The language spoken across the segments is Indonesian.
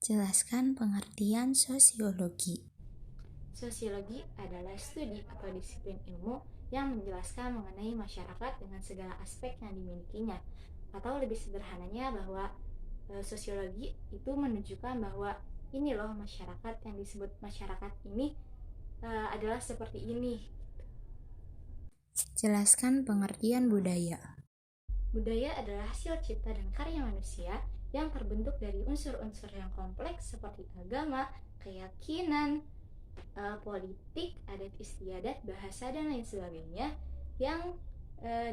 Jelaskan pengertian sosiologi. Sosiologi adalah studi atau disiplin ilmu yang menjelaskan mengenai masyarakat dengan segala aspek yang dimilikinya. Atau lebih sederhananya bahwa sosiologi itu menunjukkan bahwa ini loh masyarakat yang disebut masyarakat ini adalah seperti ini. Jelaskan pengertian budaya. Budaya adalah hasil cipta dan karya manusia yang terbentuk dari unsur-unsur yang kompleks seperti agama, keyakinan, politik, adat istiadat, bahasa, dan lain sebagainya yang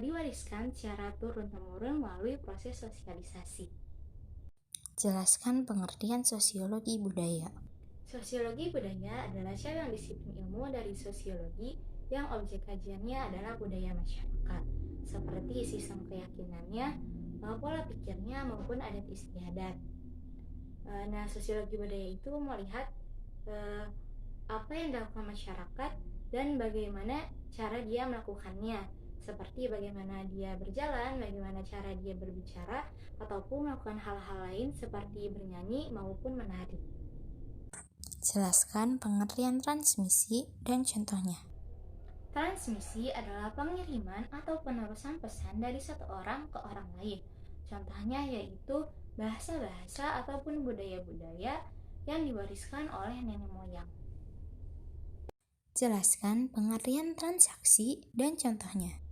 diwariskan secara turun-temurun melalui proses sosialisasi. Jelaskan pengertian sosiologi budaya. Sosiologi budaya adalah cabang disiplin ilmu dari sosiologi yang objek kajiannya adalah budaya masyarakat, seperti sistem keyakinannya, pola pikirnya, maupun adat istiadat. Nah, sosiologi budaya itu melihat apa yang dilakukan masyarakat dan bagaimana cara dia melakukannya, seperti bagaimana dia berjalan, bagaimana cara dia berbicara, ataupun melakukan hal-hal lain seperti bernyanyi maupun menari. Jelaskan pengertian transmisi dan contohnya. Transmisi adalah pengiriman atau penerusan pesan dari satu orang ke orang lain. Contohnya yaitu bahasa-bahasa ataupun budaya-budaya yang diwariskan oleh nenek moyang. Jelaskan pengertian transaksi dan contohnya.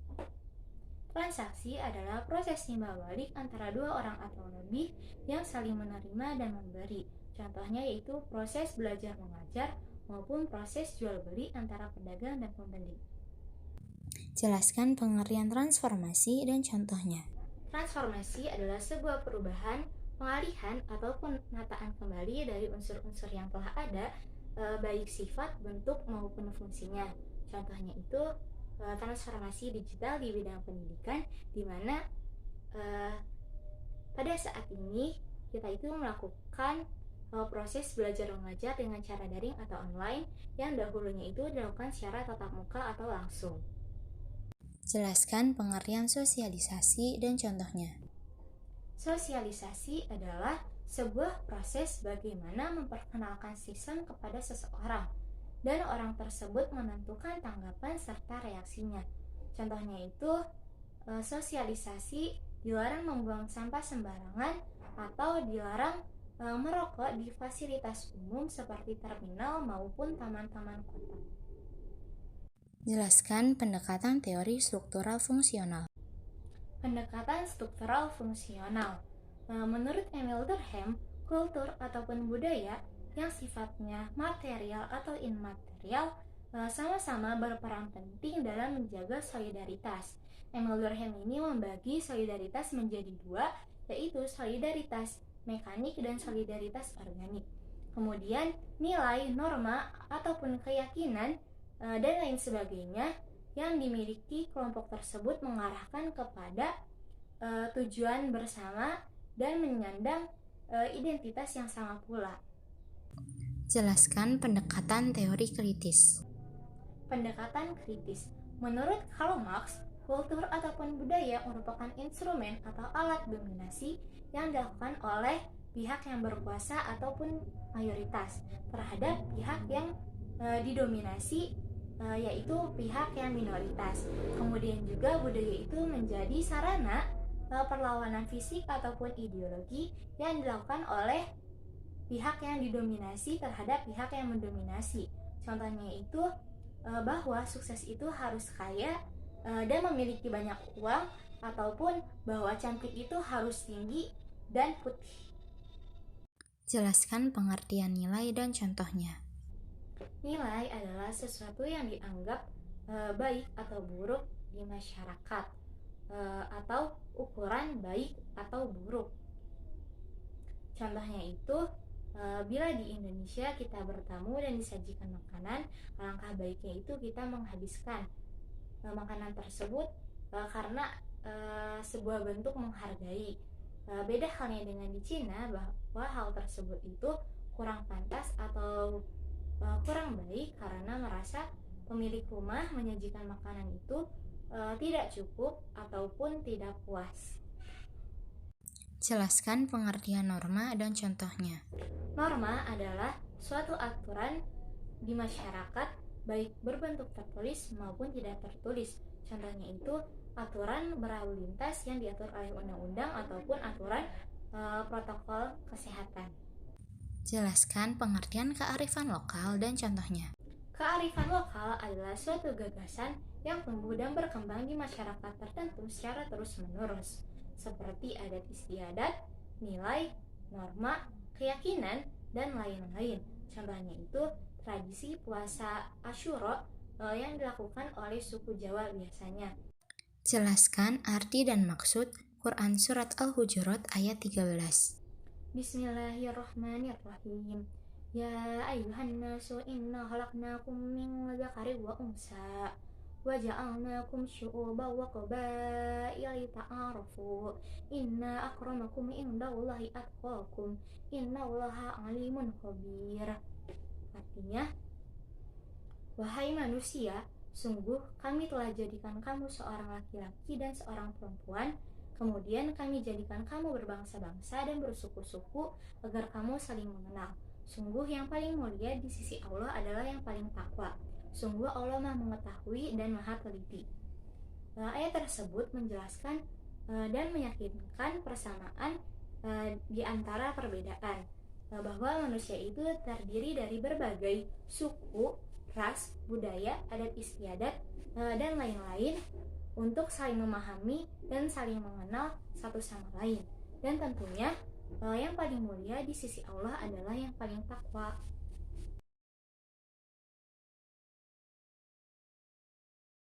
Transaksi adalah proses timbal balik antara dua orang atau lebih yang saling menerima dan memberi. Contohnya yaitu proses belajar mengajar maupun proses jual beli antara pedagang dan pembeli. Jelaskan pengertian transformasi dan contohnya. Transformasi adalah sebuah perubahan, pengalihan atau penataan kembali dari unsur-unsur yang telah ada, baik sifat, bentuk maupun fungsinya. Contohnya itu transformasi digital di bidang pendidikan, di mana pada saat ini kita itu melakukan proses belajar mengajar dengan cara daring atau online yang dahulunya itu dilakukan secara tatap muka atau langsung. Jelaskan pengertian sosialisasi dan contohnya. Sosialisasi adalah sebuah proses bagaimana memperkenalkan sistem kepada seseorang dan orang tersebut menentukan tanggapan serta reaksinya. Contohnya itu sosialisasi dilarang membuang sampah sembarangan atau dilarang merokok di fasilitas umum seperti terminal maupun taman-taman kota. Jelaskan pendekatan teori struktural fungsional. Pendekatan struktural fungsional. Menurut Emil Durkheim, kultur ataupun budaya yang sifatnya material atau immaterial sama-sama berperan penting dalam menjaga solidaritas. Emil Durkheim ini membagi solidaritas menjadi dua, yaitu solidaritas mekanik dan solidaritas organik. Kemudian nilai, norma, ataupun keyakinan dan lain sebagainya yang dimiliki kelompok tersebut mengarahkan kepada tujuan bersama dan menyandang identitas yang sama pula. Jelaskan pendekatan teori kritis. Pendekatan kritis. Menurut Karl Marx, kultur ataupun budaya merupakan instrumen atau alat dominasi yang dilakukan oleh pihak yang berkuasa ataupun mayoritas terhadap pihak yang didominasi, yaitu pihak yang minoritas. Kemudian juga budaya itu menjadi sarana perlawanan fisik ataupun ideologi yang dilakukan oleh pihak yang didominasi terhadap pihak yang mendominasi. Contohnya itu bahwa sukses itu harus kaya dan memiliki banyak uang, ataupun bahwa cantik itu harus tinggi dan putih. Jelaskan pengertian nilai dan contohnya. Nilai adalah sesuatu yang dianggap baik atau buruk di masyarakat, atau ukuran baik atau buruk. Contohnya itu bila di Indonesia kita bertamu dan disajikan makanan, alangkah baiknya itu kita menghabiskan makanan tersebut karena sebuah bentuk menghargai. Beda halnya dengan di Cina, bahwa hal tersebut itu kurang pantas atau kurang baik karena merasa pemilik rumah menyajikan makanan itu tidak cukup ataupun tidak puas. Jelaskan pengertian norma dan contohnya. Norma adalah suatu aturan di masyarakat, baik berbentuk tertulis maupun tidak tertulis. Contohnya itu aturan berlalu lintas yang diatur oleh undang-undang ataupun aturan protokol kesehatan. Jelaskan pengertian kearifan lokal dan contohnya. Kearifan lokal adalah suatu gagasan yang tumbuh dan berkembang di masyarakat tertentu secara terus-menerus, seperti adat istiadat, nilai, norma, keyakinan, dan lain-lain. Contohnya itu tradisi puasa Asyura yang dilakukan oleh suku Jawa biasanya. Jelaskan arti dan maksud Quran Surat Al-Hujurat ayat 13. Bismillahirrahmanirrahim. Ya ayuhan nasu inna khalaqnakum min dzakarin wa unsa wa ja'alnakum syu'uban wa qabaila lita'arafu inna akramakum indallahi atqakum innallaha alimun khabir. Artinya, wahai manusia, sungguh kami telah jadikan kamu seorang laki-laki dan seorang perempuan. Kemudian kami jadikan kamu berbangsa-bangsa dan bersuku-suku agar kamu saling mengenal. Sungguh yang paling mulia di sisi Allah adalah yang paling takwa. Sungguh Allah Maha mengetahui dan Maha teliti. Ayat tersebut menjelaskan dan meyakinkan persamaan di antara perbedaan. Bahwa manusia itu terdiri dari berbagai suku, ras, budaya, adat istiadat, dan lain-lain, untuk saling memahami dan saling mengenal satu sama lain. Dan tentunya yang paling mulia di sisi Allah adalah yang paling takwa.